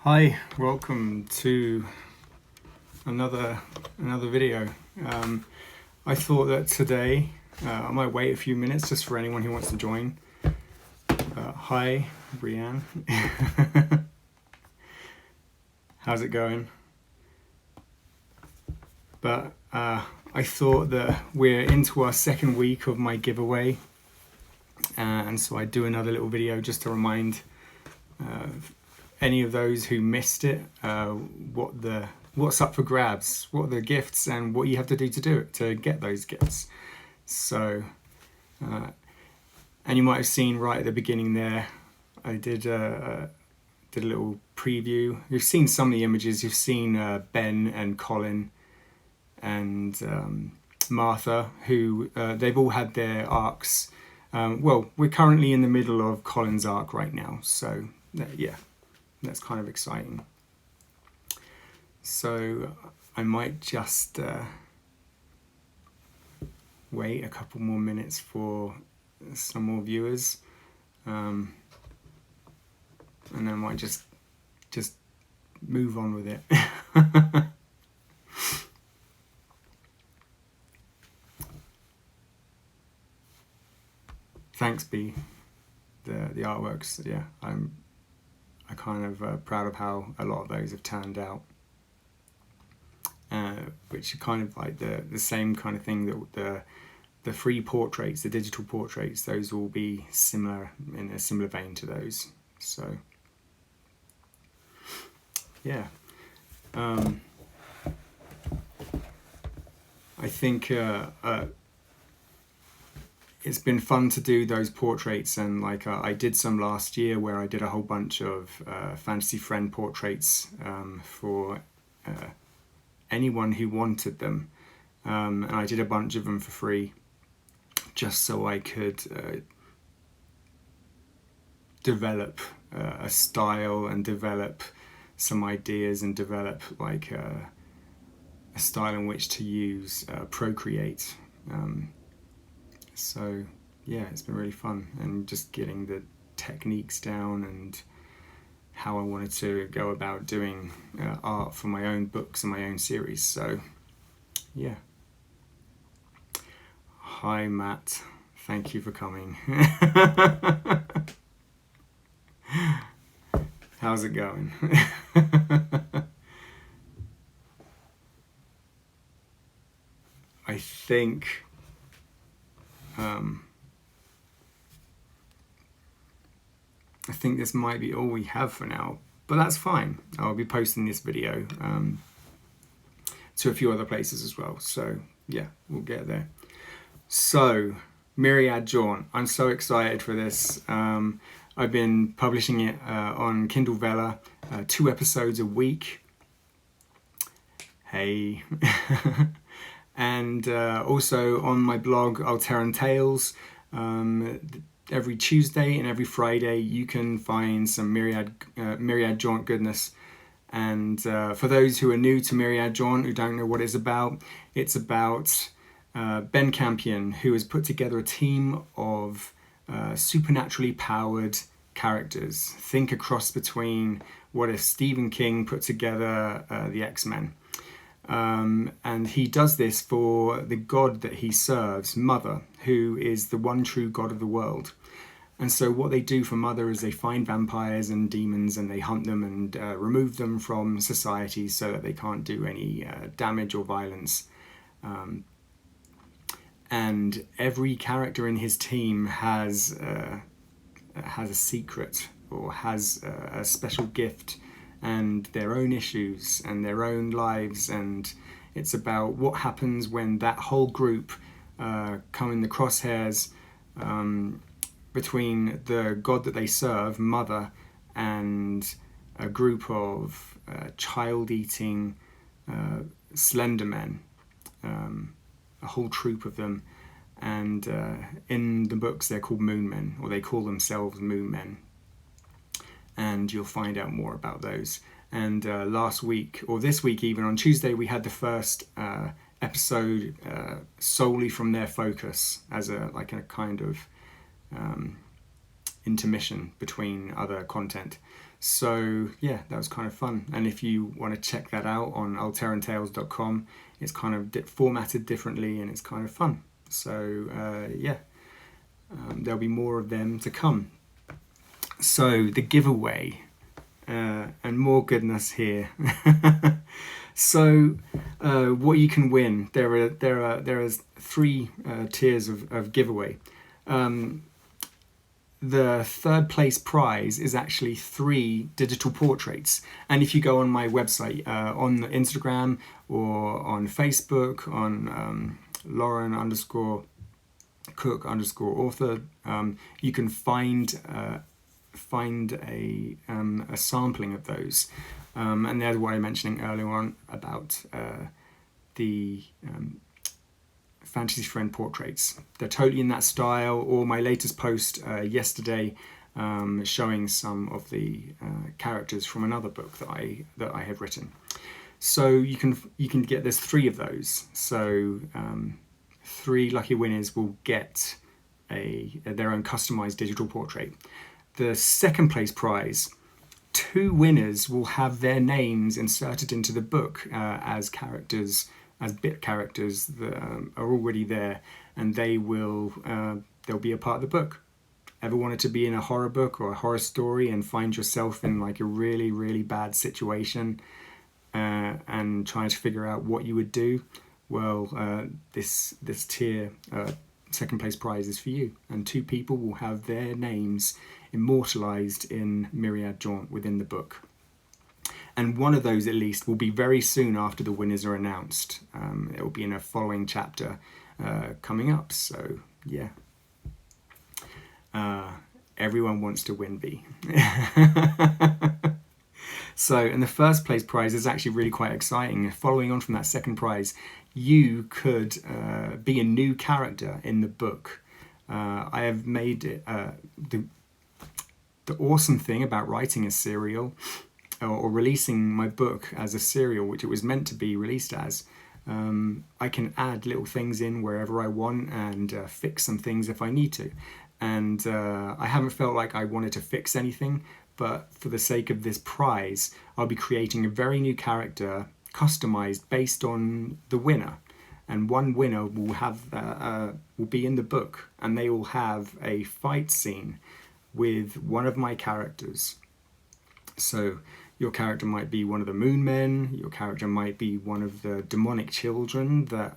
Hi, welcome to another video. I thought that today I might wait a few minutes just for anyone who wants to join. Hi, Brianne. How's it going? But I thought that we're into our second week of my giveaway, and so I do another little video just to remind any of those who missed it what's up for grabs, what are the gifts, and what you have to do to get those gifts. So and you might have seen right at the beginning there I did a little preview. You've seen some of the images. You've seen Ben and Colin and Martha, who they've all had their arcs. Well, we're currently in the middle of Colin's arc right now, so yeah, that's kind of exciting. So I might just wait a couple more minutes for some more viewers, and then I might just move on with it. Thanks, B. The artworks, yeah, I'm kind of proud of how a lot of those have turned out, which are kind of like the same kind of thing that the free portraits, the digital portraits, those will be similar, in a similar vein to those. So yeah, I think it's been fun to do those portraits, and like I did some last year where I did a whole bunch of fantasy friend portraits for anyone who wanted them, and I did a bunch of them for free just so I could develop a style and develop some ideas and develop like a style in which to use Procreate. So yeah, it's been really fun, and just getting the techniques down and how I wanted to go about doing art for my own books and my own series. So yeah. Hi Matt, thank you for coming. How's it going? I think this might be all we have for now, but that's fine. I'll be posting this video to a few other places as well, so yeah, we'll get there. So, Myriad Jaunt, I'm so excited for this. I've been publishing it on Kindle Vella, 2 episodes a week. Hey. And also on my blog, Alteran Tales. Every Tuesday and every Friday you can find some Myriad Jaunt goodness. And for those who are new to Myriad Jaunt, who don't know what it's about Ben Campion, who has put together a team of supernaturally powered characters. Think a cross between what if Stephen King put together the X-Men. And he does this for the god that he serves, Mother, who is the one true god of the world. And so what they do for Mother is they find vampires and demons and they hunt them and remove them from society so that they can't do any damage or violence. And every character in his team has a secret, or has a special gift, and their own issues and their own lives, and it's about what happens when that whole group come in the crosshairs between the god that they serve, Mother, and a group of child-eating slender men, a whole troop of them. And in the books they're called moon men, or they call themselves moon men, and you'll find out more about those. And last week, or this week even, on Tuesday, we had the first episode solely from their focus, as a kind of intermission between other content. So yeah, that was kind of fun. And if you want to check that out on alterantales.com, it's kind of formatted differently and it's kind of fun. So yeah, there'll be more of them to come. So the giveaway, and more goodness here. So what you can win, there are three tiers of giveaway. The third place prize is actually 3 digital portraits. And if you go on my website, on Instagram or on Facebook, on Lauren_Cook_author, you can find a sampling of those. And there's what I was mentioning earlier on about the Fantasy Friend portraits. They're totally in that style. Or my latest post yesterday, showing some of the characters from another book that I have written. So you can get, there's 3 of those. So 3 lucky winners will get their own customized digital portrait. The second place prize, 2 winners will have their names inserted into the book as characters, as bit characters that are already there, and they'll be a part of the book. Ever wanted to be in a horror book or a horror story and find yourself in like a really, really bad situation and trying to figure out what you would do? Well, this tier second place prize is for you, and 2 people will have their names immortalized in Myriad Jaunt within the book. And one of those, at least, will be very soon after the winners are announced. It will be in a following chapter coming up. So yeah, everyone wants to win B. So, and the first place prize is actually really quite exciting. Following on from that second prize, you could be a new character in the book. I have made it the awesome thing about writing a serial or releasing my book as a serial, which it was meant to be released as. I can add little things in wherever I want and fix some things if I need to. And I haven't felt like I wanted to fix anything, but for the sake of this prize, I'll be creating a very new character, customized based on the winner. And one winner will have will be in the book, and they will have a fight scene with one of my characters. So your character might be one of the Moon Men. Your character might be one of the demonic children that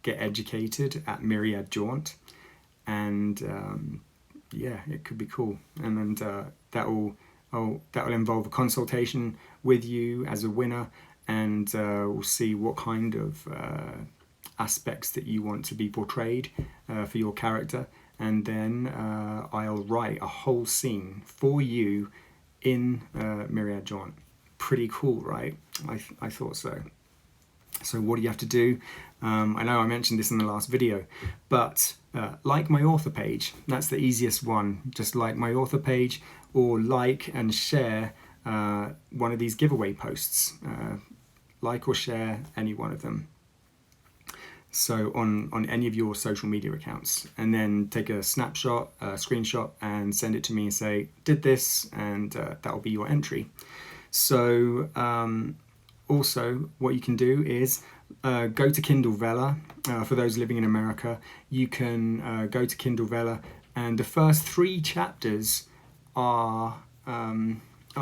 get educated at Myriad Jaunt, and yeah, it could be cool. And that will involve a consultation with you as a winner, and we'll see what kind of aspects that you want to be portrayed for your character, and then I'll write a whole scene for you in Myriad Jaunt. Pretty cool, right? I thought so. So what do you have to do? I know I mentioned this in the last video, but like my author page. That's the easiest one. Just like my author page, or like and share one of these giveaway posts. Like or share any one of them. So on any of your social media accounts, and then take a snapshot, a screenshot, and send it to me and say, did this, and that'll be your entry. So also what you can do is go to Kindle Vella. For those living in America, you can go to Kindle Vella, and the first 3 chapters are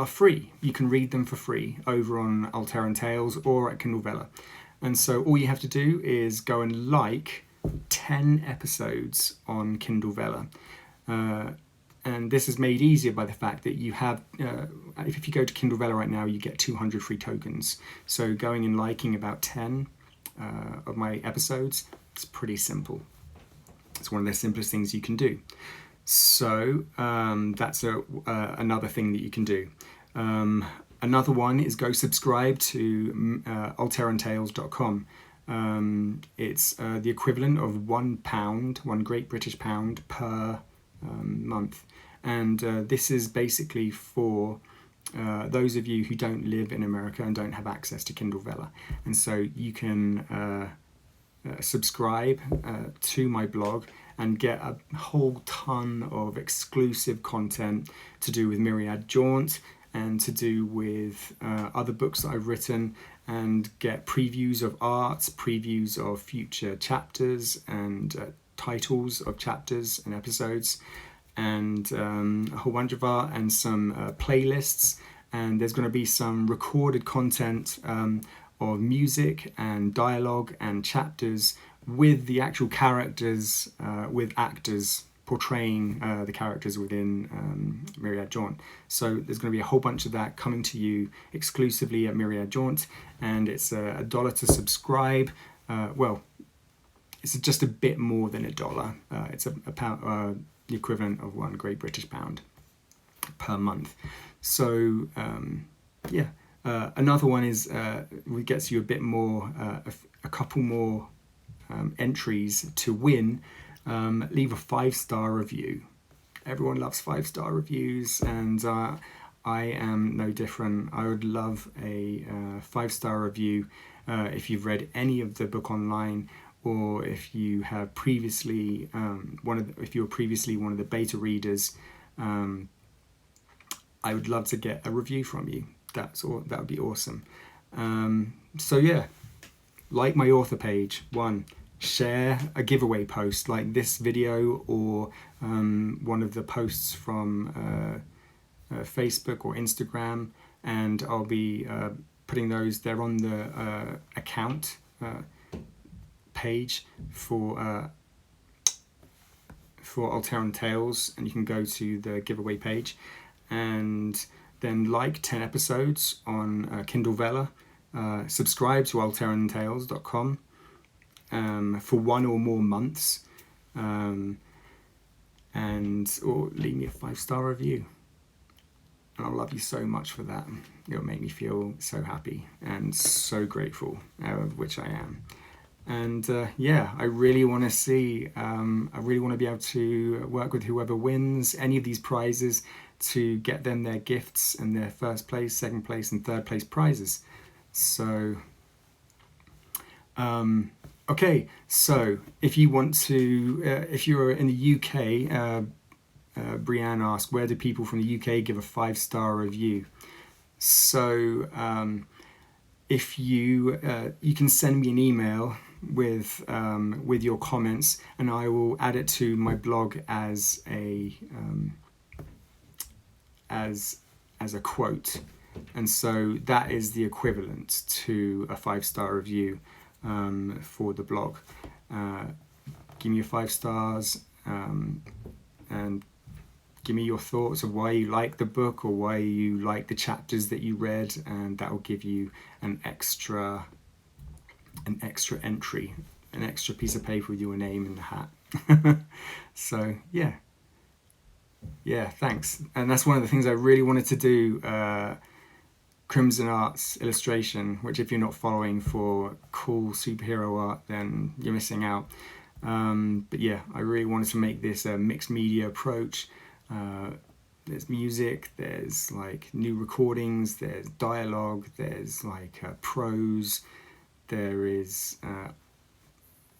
free. You can read them for free over on Alteran Tales or at Kindle Vella. And so all you have to do is go and like 10 episodes on Kindle Vella. And this is made easier by the fact that you have, if you go to Kindle Vella right now, you get 200 free tokens. So going and liking about 10 of my episodes, it's pretty simple. It's one of the simplest things you can do. So that's another thing that you can do. Another one is go subscribe to alterantales.com. It's the equivalent of £1, one Great British pound per month. And this is basically for those of you who don't live in America and don't have access to Kindle Vella. And so you can subscribe to my blog and get a whole ton of exclusive content to do with Myriad Jaunt and to do with other books that I've written, and get previews of art, previews of future chapters, and titles of chapters and episodes, and a whole bunch of art and some playlists. And there's going to be some recorded content of music and dialogue and chapters with the actual characters, with actors portraying the characters within Myriad Jaunt. So there's going to be a whole bunch of that coming to you exclusively at Myriad Jaunt, and it's $1 to subscribe. Well, it's just a bit more than $1. It's a pound, the equivalent of £1 Great British pound per month. So yeah, another one is gets you a bit more, a couple more entries to win. Leave a 5-star review. Everyone loves 5-star reviews, and I am no different. I would love a 5-star review if you've read any of the book online, or if you have previously if you were previously one of the beta readers. I would love to get a review from you. That would be awesome. So yeah, like my author page. 1, share a giveaway post like this video, or one of the posts from Facebook or Instagram, and I'll be putting those there on the account page for Alteran Tales, and you can go to the giveaway page and then like 10 episodes on Kindle Vella, subscribe to alterantales.com for 1 or more months, or leave me a 5-star review. And I'll love you so much for that. It'll make me feel so happy and so grateful, which I am. And yeah, I really want to see, I really want to be able to work with whoever wins any of these prizes to get them their gifts and their 1st place, 2nd place, and 3rd place prizes. So, okay, so if you want to, if you're in the UK, Brianne asked, where do people from the UK give a 5-star review? So, if you can send me an email with your comments, and I will add it to my blog as a quote, and so that is the equivalent to a 5-star review for the blog. Give me your 5 stars, and give me your thoughts of why you like the book or why you like the chapters that you read, and that will give you an extra entry, an extra piece of paper with your name in the hat. So yeah, thanks. And that's one of the things I really wanted to do, Crimson Art's illustration, which if you're not following for cool superhero art, then you're missing out. But yeah, I really wanted to make this a mixed media approach. There's music, there's like new recordings, there's dialogue, there's like prose, there is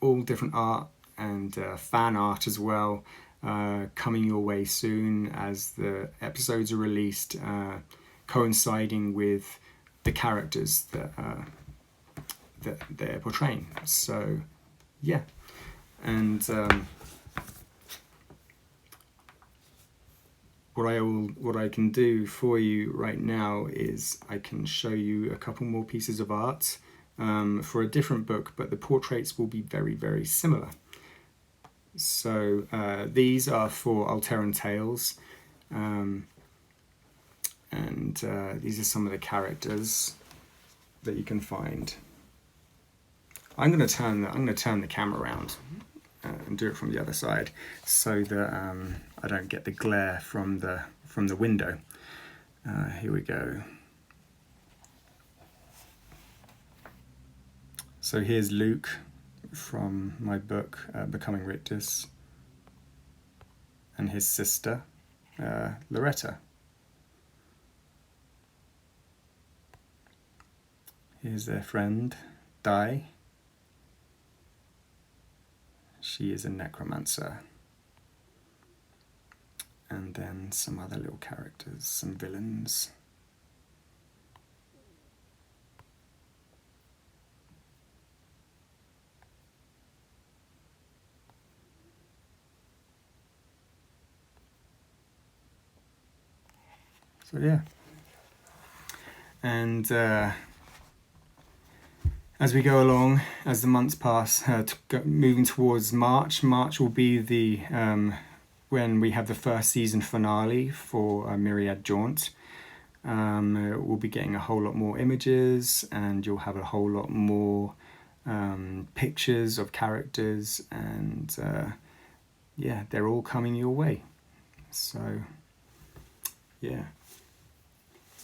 all different art and fan art as well, coming your way soon as the episodes are released, coinciding with the characters that they're portraying. So yeah, and what I can do for you right now is I can show you a couple more pieces of art for a different book, but the portraits will be very, very similar. So these are for Alteran Tales, and these are some of the characters that you can find. I'm going to turn the camera around and do it from the other side, so that I don't get the glare from the window. Here we go. So here's Luke from my book, Becoming Rictus, and his sister, Loretta. Here's their friend, Di. She is a necromancer. and then some other little characters, some villains. So yeah, and as we go along, as the months pass, moving towards March. March will be the when we have the first season finale for Myriad Jaunt. We'll be getting a whole lot more images, and you'll have a whole lot more pictures of characters, and yeah, they're all coming your way. So yeah.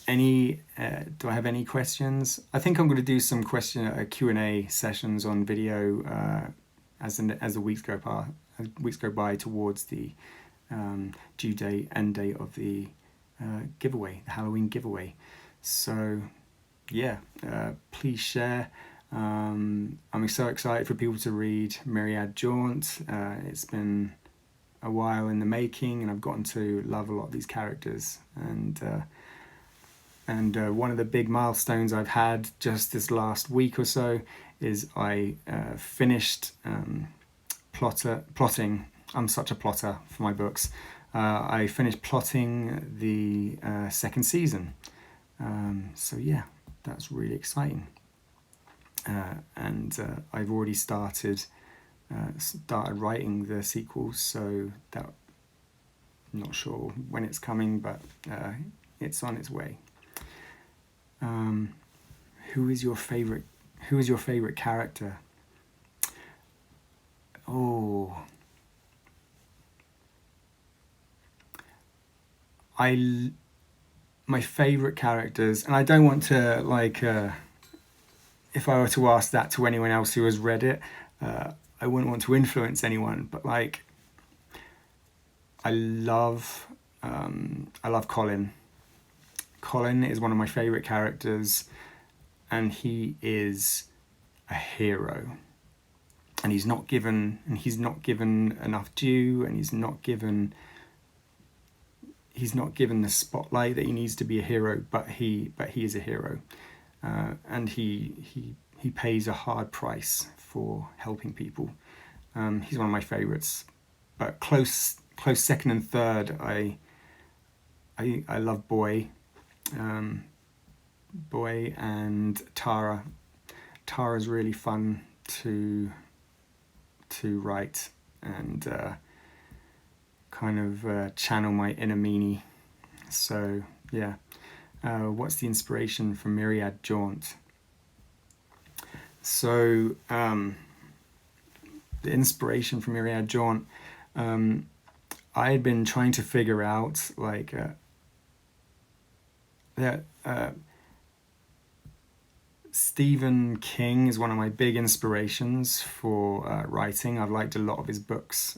Do I have any questions? I think I'm going to do some Q&A sessions on video as the weeks go by towards the due date, end date of the giveaway, the Halloween giveaway. So yeah, please share. I'm so excited for people to read Myriad Jaunt. It's been a while in the making, and I've gotten to love a lot of these characters, and one of the big milestones I've had just this last week or so is I finished plotting. I'm such a plotter for my books. I finished plotting the second season. So yeah, that's really exciting. And I've already started writing the sequels, so that I'm not sure when it's coming, but it's on its way. Who is your favorite character? Oh, my favorite characters, and I don't want to if I were to ask that to anyone else who has read it, I wouldn't want to influence anyone, but I love Colin. Colin is one of my favourite characters, and he is a hero. And he's not given enough due, and he's not given the spotlight that he needs to be a hero. But he is a hero, and he pays a hard price for helping people. He's one of my favourites, but close second and third. I love Boy. Boy and Tara. Tara's really fun to write and kind of channel my inner meanie. So yeah, what's the inspiration from Myriad Jaunt? So the inspiration from Myriad Jaunt, I had been trying to figure out that Stephen King is one of my big inspirations for writing. I've liked a lot of his books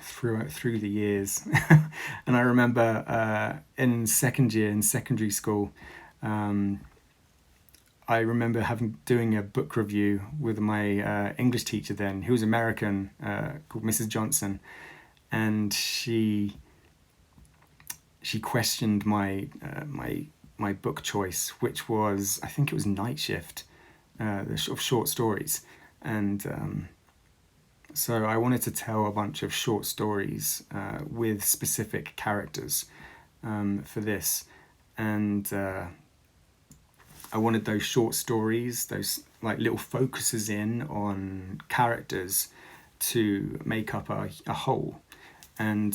through the years. And I remember in secondary school, I remember doing a book review with my English teacher then, who was American, called Mrs. Johnson, and she questioned my book choice, which was, I think it was Night Shift, the sort of short stories, and so I wanted to tell a bunch of short stories with specific characters for this, and I wanted those short stories, those little focuses in on characters, to make up a whole, and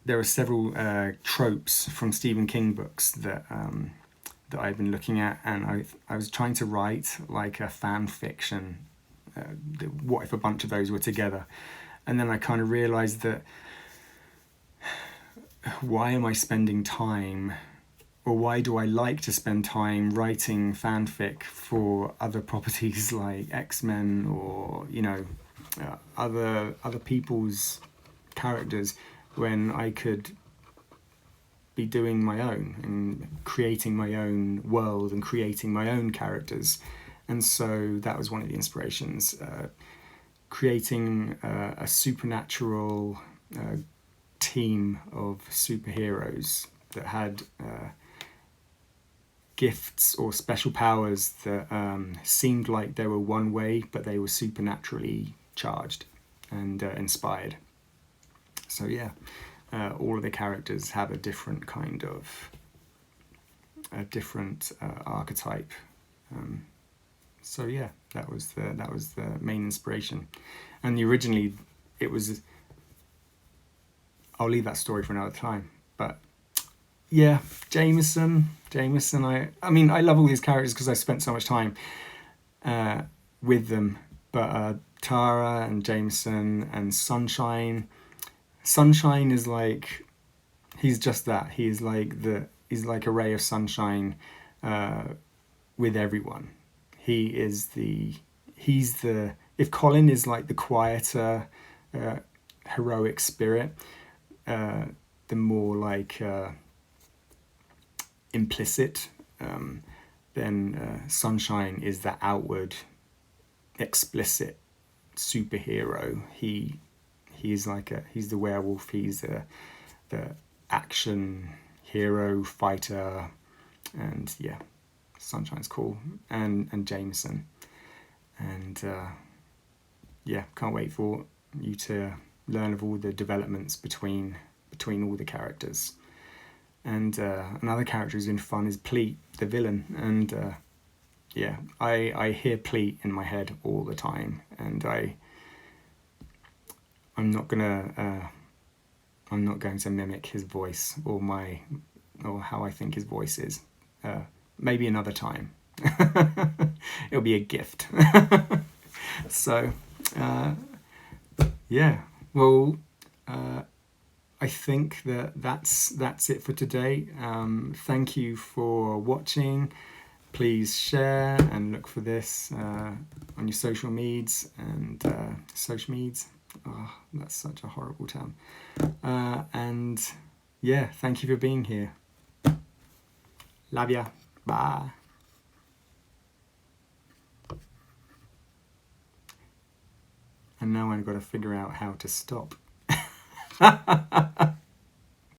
there are several tropes from Stephen King books that I've been looking at, and I was trying to write a fan fiction. What if a bunch of those were together? And then I kind of realised that why am I spending time, or why do I like to spend time writing fanfic for other properties like X-Men or other people's characters, when I could be doing my own and creating my own world and creating my own characters. And so that was one of the inspirations, creating a supernatural team of superheroes that had gifts or special powers that seemed like they were one way, but they were supernaturally charged and inspired. So yeah, all of the characters have a different kind of archetype. So yeah, that was the main inspiration. And originally, it was. I'll leave that story for another time. But yeah, Jameson. I mean, I love all these characters because I spent so much time with them. But Tara and Jameson and Sunshine. Sunshine is like, he's just that. He's like a ray of sunshine with everyone. He's the. If Colin is like the quieter, heroic spirit, the more like implicit, then Sunshine is that outward, explicit superhero. He's the werewolf. He's the action hero fighter, and yeah, Sunshine's cool, and Jameson, and yeah, can't wait for you to learn of all the developments between all the characters. And another character who's been fun is Pleat, the villain, and yeah, I hear Pleat in my head all the time, and I'm not going to mimic his voice or how I think his voice is. Maybe another time. It'll be a gift. So yeah, well, I think that's it for today. Thank you for watching. Please share and look for this on your social medias and social medias. Oh, that's such a horrible term. And yeah, thank you for being here. Love ya. Bye. And now I've got to figure out how to stop.